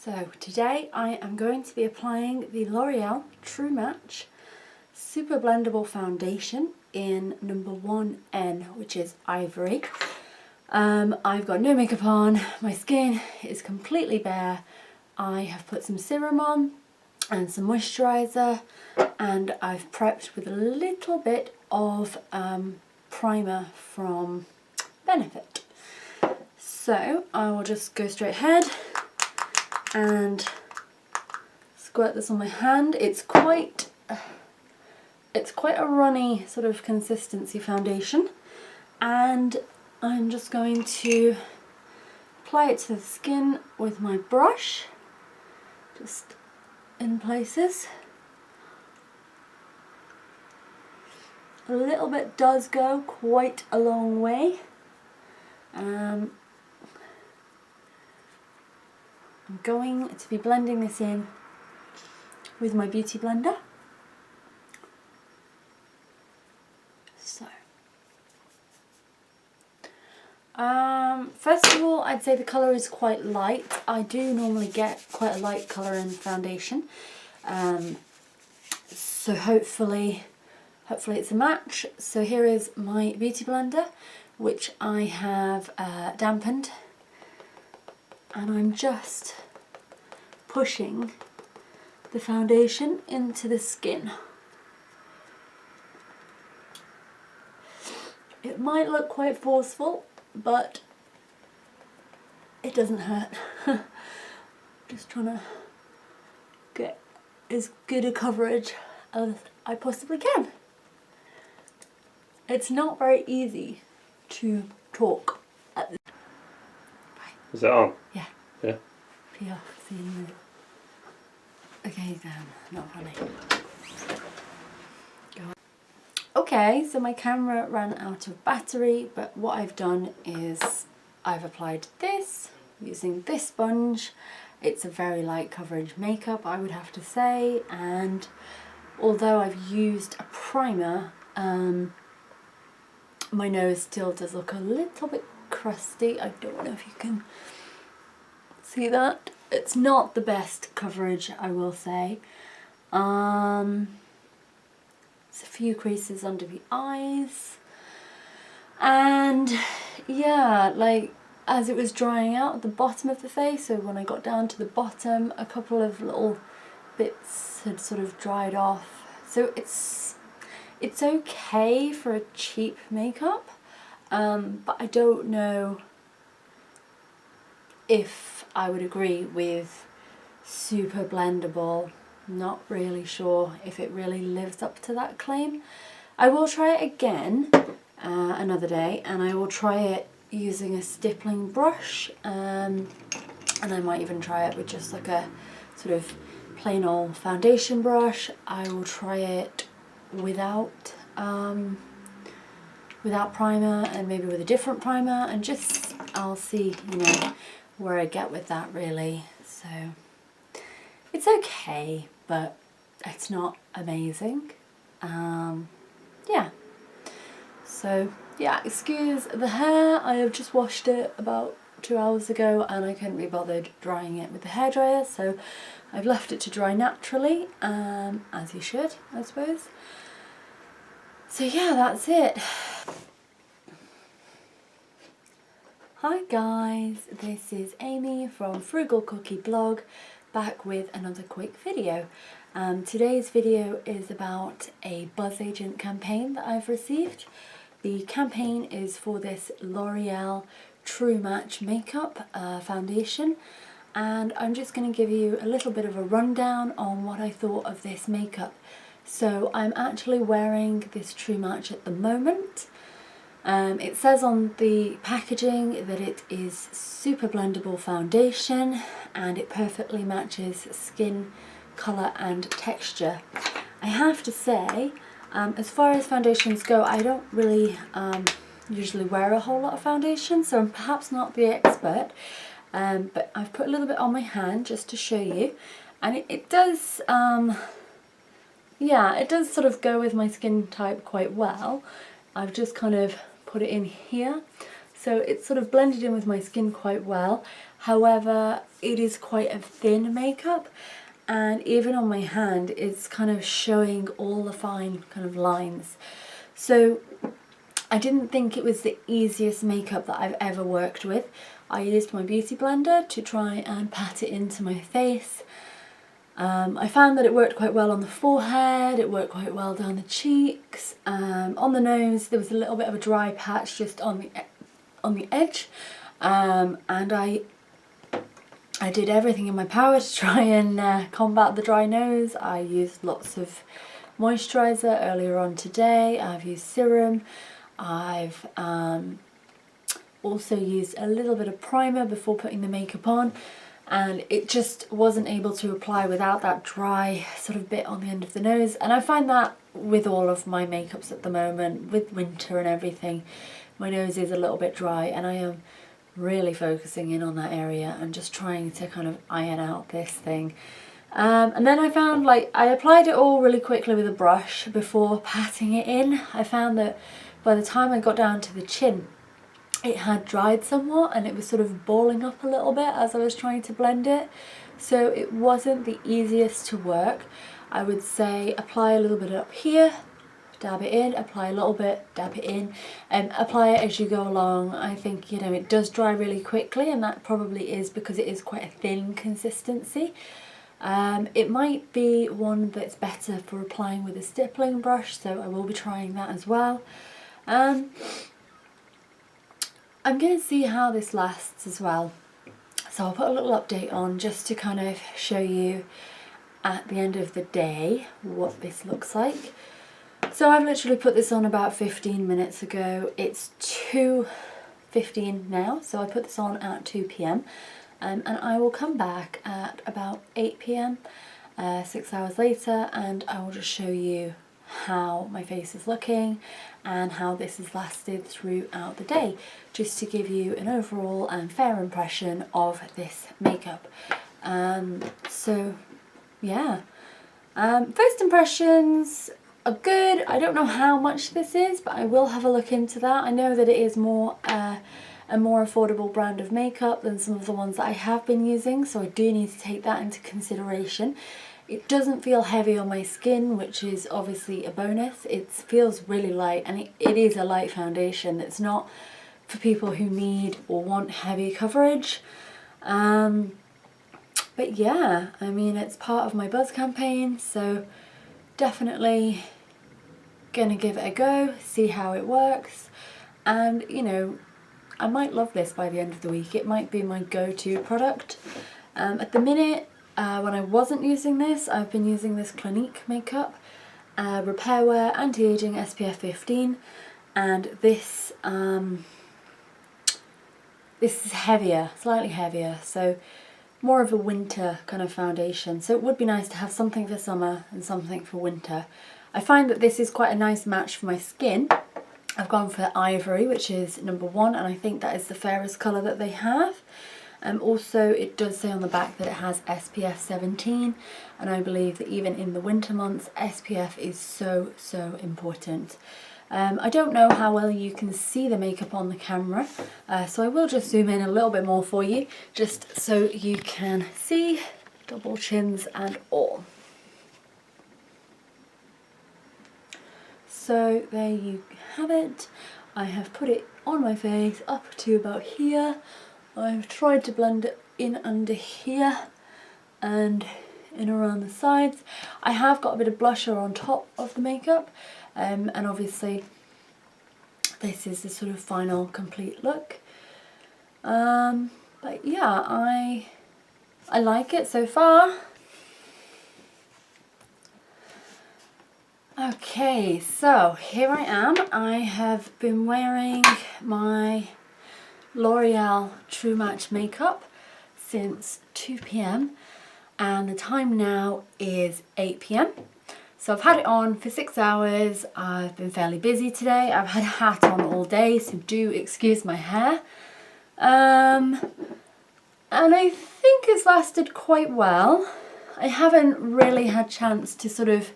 So today I am going to be applying the L'Oreal True Match Super Blendable Foundation in number 1N, which is Ivory. I've got no makeup on, my skin is completely bare. I have put some serum on and some moisturiser, and I've prepped with a little bit of primer from Benefit. So I will just go straight ahead and squirt this on my hand. It's quite a runny sort of consistency foundation, and I'm just going to apply it to the skin with my brush, just in places. A little bit does go quite a long way. I'm going to be blending this in with my beauty blender. So, first of all, I'd say the colour is quite light. I do normally get quite a light colour in foundation, so hopefully it's a match. So here is my beauty blender, which I have dampened, and I'm just pushing the foundation into the skin. It might look quite forceful, but it doesn't hurt. Just trying to get as good a coverage as I possibly can. It's not very easy to talk at this. Is that on? Yeah. Yeah. Pee off, see you in a minute. Okay, not funny. Go on. Okay, so my camera ran out of battery, but what I've done is I've applied this using this sponge. It's a very light coverage makeup, I would have to say, and although I've used a primer, my nose still does look a little bit crusty. I don't know if you can see that. It's not the best coverage, I will say. There's a few creases under the eyes, and yeah, like as it was drying out at the bottom of the face, so when I got down to the bottom, a couple of little bits had sort of dried off. So it's okay for a cheap makeup, but I don't know if I would agree with super blendable. Not really sure if it really lives up to that claim. I will try it again another day, and I will try it using a stippling brush, and I might even try it with just like a sort of plain old foundation brush. I will try it without primer, and maybe with a different primer, and just I'll see, you know, where I get with that really. So it's okay, but it's not amazing. Yeah. So yeah, excuse the hair. I have just washed it about 2 hours ago, and I couldn't be bothered drying it with the hairdryer, so I've left it to dry naturally, as you should, I suppose. So yeah, that's it. Hi guys, this is Amy from Frugal Cookie Blog, back with another quick video. Today's video is about a buzz agent campaign that I've received. The campaign is for this L'Oreal True Match makeup foundation, and I'm just going to give you a little bit of a rundown on what I thought of this makeup. So I'm actually wearing this True Match at the moment. It says on the packaging that it is super blendable foundation, and it perfectly matches skin colour and texture. I have to say, as far as foundations go, I don't really usually wear a whole lot of foundation, so I'm perhaps not the expert, but I've put a little bit on my hand just to show you, and it does, yeah, it does sort of go with my skin type quite well. I've just kind of put it in here. so it's sort of blended in with my skin quite well. However, it is quite a thin makeup, and even on my hand it's kind of showing all the fine kind of lines. So I didn't think it was the easiest makeup that I've ever worked with. I used my beauty blender to try and pat it into my face. I found that it worked quite well on the forehead, it worked quite well down the cheeks, on the nose there was a little bit of a dry patch just on the edge, and I did everything in my power to try and combat the dry nose. I used lots of moisturiser earlier on today, I've used serum, I've also used a little bit of primer before putting the makeup on, and it just wasn't able to apply without that dry sort of bit on the end of the nose. And I find that with all of my makeups at the moment, with winter and everything, my nose is a little bit dry, and I am really focusing in on that area and just trying to kind of iron out this thing. And then I found, like, I applied it all really quickly with a brush before patting it in. I found that by the time I got down to the chin, it had dried somewhat and it was sort of balling up a little bit as I was trying to blend it. So it wasn't the easiest to work. I would say apply a little bit up here, dab it in, apply a little bit, dab it in, and apply it as you go along. I think, you know, it does dry really quickly, and that probably is because it is quite a thin consistency. It might be one that's better for applying with a stippling brush, so I will be trying that as well. I'm going to see how this lasts as well, so I'll put a little update on just to kind of show you at the end of the day what this looks like. So I've literally put this on about 15 minutes ago. It's 2:15 now, so I put this on at 2 p.m. And I will come back at about 8 p.m, 6 hours later, and I will just show you how my face is looking and how this has lasted throughout the day, just to give you an overall and fair impression of this makeup. So yeah, first impressions are good. I don't know how much this is, but I will have a look into that. I know that it is more a more affordable brand of makeup than some of the ones that I have been using, so I do need to take that into consideration. It doesn't feel heavy on my skin, which is obviously a bonus. It feels really light, and it is a light foundation. It's not for people who need or want heavy coverage. But yeah, I mean, it's part of my buzz campaign, so definitely gonna give it a go, see how it works, and you know, I might love this by the end of the week. It might be my go-to product. At the minute, when I wasn't using this, I've been using this Clinique makeup, Repair Wear Anti-Aging SPF 15, and this is heavier, slightly heavier, so more of a winter kind of foundation. So it would be nice to have something for summer and something for winter. I find that this is quite a nice match for my skin. I've gone for Ivory, which is number 1, and I think that is the fairest colour that they have. Also, it does say on the back that it has SPF 17, and I believe that even in the winter months, SPF is so important. I don't know how well you can see the makeup on the camera, so I will just zoom in a little bit more for you, just so you can see, double chins and all. So there you have it. I have put it on my face up to about here. I've tried to blend it in under here and in around the sides. I have got a bit of blusher on top of the makeup, and obviously this is the sort of final complete look. But yeah, I like it so far. Okay, so here I am. I have been wearing my L'Oreal True Match makeup since 2 p.m. and the time now is 8 p.m. So I've had it on for 6 hours. I've been fairly busy today. I've had a hat on all day, so do excuse my hair. And I think it's lasted quite well. I haven't really had chance to sort of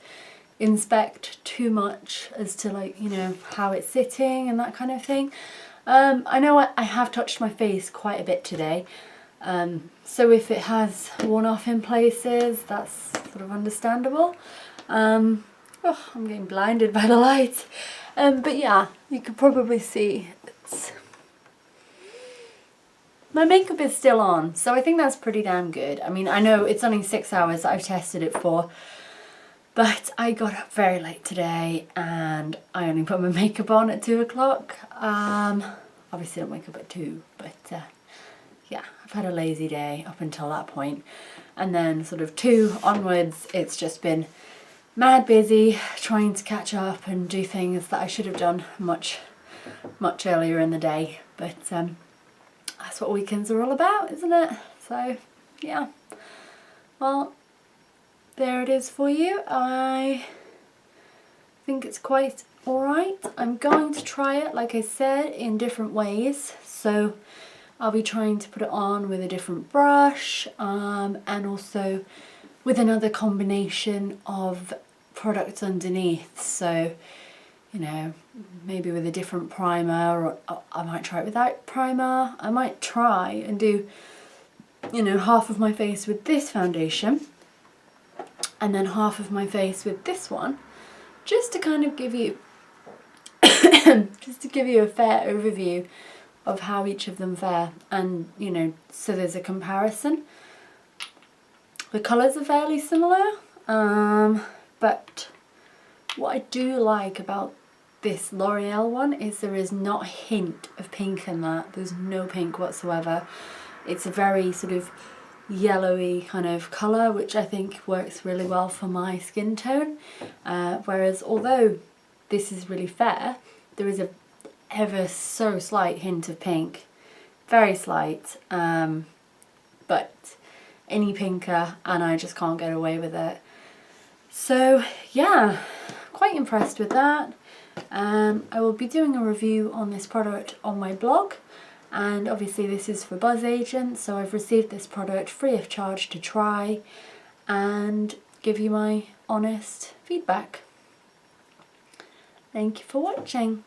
inspect too much as to, like, you know, how it's sitting and that kind of thing. I know I have touched my face quite a bit today, so if it has worn off in places, that's sort of understandable. Oh, I'm getting blinded by the light. But yeah, you could probably see my makeup is still on, so I think that's pretty damn good. I mean, I know it's only 6 hours that I've tested it for, but I got up very late today and I only put my makeup on at 2 o'clock. Obviously I don't wake up at 2, but yeah, I've had a lazy day up until that point. And then sort of 2 onwards, it's just been mad busy trying to catch up and do things that I should have done much earlier in the day. But that's what weekends are all about, isn't it? So yeah, well, there it is for you. I think it's quite alright. I'm going to try it, like I said, in different ways. So I'll be trying to put it on with a different brush, and also with another combination of products underneath. So, you know, maybe with a different primer, or I might try it without primer. I might try and do, you know, half of my face with this foundation and then half of my face with this one, just to kind of give you just to give you a fair overview of how each of them fare, and you know, so there's a comparison. The colours are fairly similar, but what I do like about this L'Oreal one is there is not a hint of pink in that. There's no pink whatsoever. It's a very sort of yellowy kind of colour, which I think works really well for my skin tone. Whereas although this is really fair, there is a ever so slight hint of pink. Very slight, but any pinker and I just can't get away with it. So yeah, quite impressed with that. I will be doing a review on this product on my blog, and obviously this is for Buzz Agent, so I've received this product free of charge to try and give you my honest feedback. Thank you for watching.